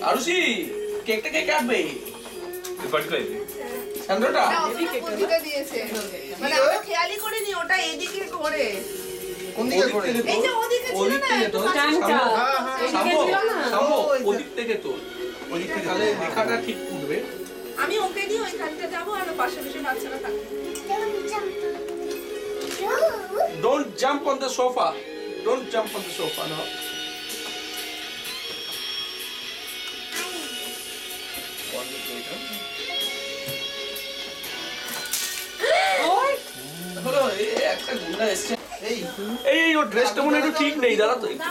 আরুষি কেকটা কে কাটবে? সান্দ্রটা ওদিকে দিয়েছে মানে আমরা খেয়ালই করিনি ওটা এদিকে করে। কোন দিকে করে? এই যে ওদিকে ছিল না তো ওদিক থেকে তো ওদিক থেকে তাহলে লেখাটা ঠিক উঠবে। আমি ওকে দিয়ে ওইখানটা যাবো আর পাশে পাশে বাচ্চারা থাকবে। Don't jump on the sofa. Don't jump on the sofa now. হলো একটা গুন্ডা এসছে। এই ওর ড্রেসটা মনে একটু ঠিক নেই দাদা তো এটা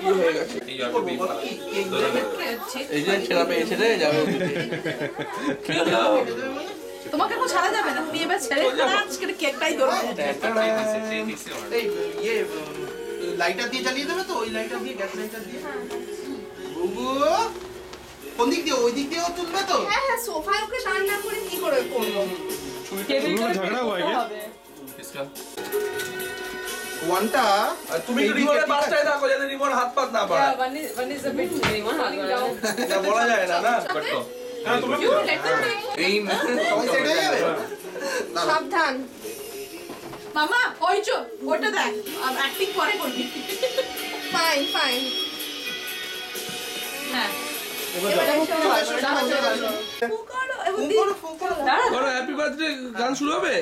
কি হয়ে গেছে এই যে ছেড়া পেয়েছে রে যাবে তোমাকে তো ছাড়া যাবে না তুমি এবার ছেড়ে আজকে কেকটাই ধরবে এই ইয়ে লাইটার দিয়ে জ্বালিয়ে দেবে তো ওই লাইটার দিয়ে গ্যাস লাইটার দিয়ে বুবু কোন দিক দিয়ে ওই দিক দিয়েও তুলবে তো হ্যাঁ হ্যাঁ সোফায় ওকে টান না করে কি করে করব झगड़ा हुआ है क्या? इसका ওয়ানটা তুমি তো রিমোটের পাশটায় থাকো যাতে রিমোট হাত পাত না পায় one is a bit remote হাত এটা বলা যায় না না हाँ तुम लोग এই সবাই সেট হয়ে যাবে সাবধান মামা ওই চো ওটা দেখ অ্যাক্টিং করে করবি ফাইন ফাইন হ্যাঁ হ্যাপি বার্থডে গান শুরু হবে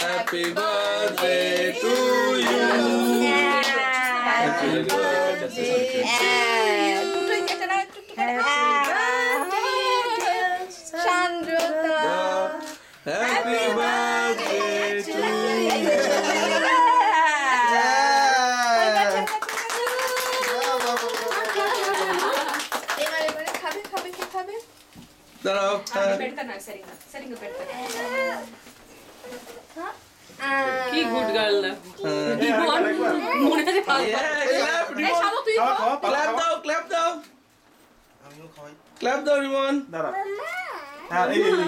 happy birthday to you happy happy birthday to দাঁড়াও কি গুড গার্ল না মনে আছে ক্ল্যাপ দাও ক্ল্যাপ দাও রিমন दादा हाँ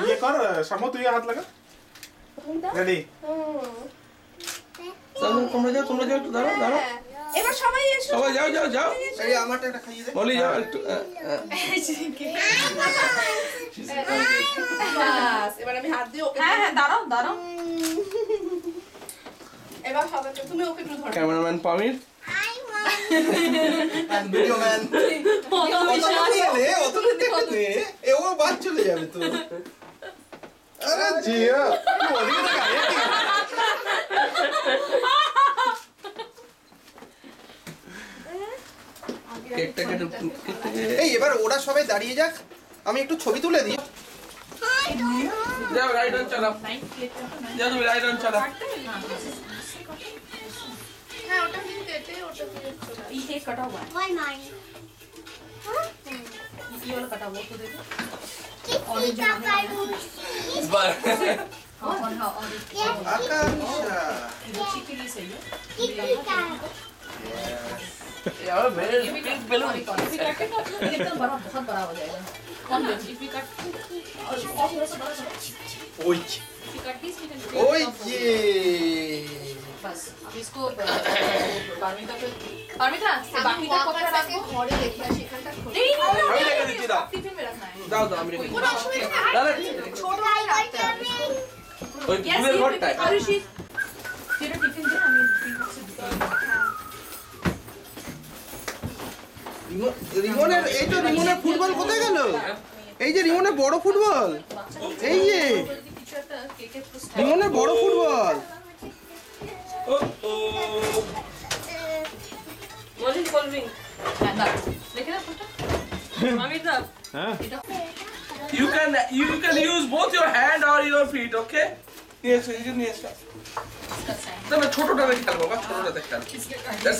ये कर शामो तू ये हाथ लगा रेडी তোমরা যাও একটু দাঁড়াও এবার সবাই এসো সবাই যাও এই আমারটা একটা খাইয়ে দে বলি যাও একটু বাস এবার আমি হাত দিয়ে ওকে হ্যাঁ দাঁড়াও এবার সবাই তুমি ওকে একটু ধরো ক্যামেরাম্যান পামির ভিডিও ম্যান ও বাদ চলে যাবে তো अरे जिया এই এবার ওরা সবাই দাঁড়িয়ে যাক আমি একটু ছবি তুলে দিই যাও রাইট অন চালাও যাও তুমি রাইট অন চালাও হ্যাঁ ওটা কিন্তু কেটে ওটা ये केक कटा हुआ है Why mine? ये वाला कटा हुआ तो देखो Kitty Kakaroos. আকাঙ্ক্ষা चिकनी सही है Kitty Kat. यार मेरे बेलून एकदम बड़ा बहुत बड़ा हो जाएगा कौन इफ वी कट और थोड़ा सा बड़ा ওই if we cut this we can ওই যে बस अब इसको पारमिता बाकी का कपड़ा रखो घरे लेके आ সেখানটা আমি রেখে দিচ্ছি দাও टिफिन में रखना है দাও আমি রেখে কোনো অসুবিধা নেই দাদা ছোট ভাই রাখতে হবে ওই ফুলের ঘরটায় আরুষি তেরা টিফিন দে আমি টিফিন বক্সে দিতে রিমনের এই তো রিমনের ফুটবল কোথায় গেল এই যে রিমনের বড় ফুটবল এই যে কিছু একটা কেকের রিমনের বড় ফুটবল ও মর্নিং কলমিং দেখে না ফটো মামিটা हाँ you can use both your hand or your feet okay নিয়ে এসো না ছোটটাতে খেলবো বা ছোটটাতে খেলবো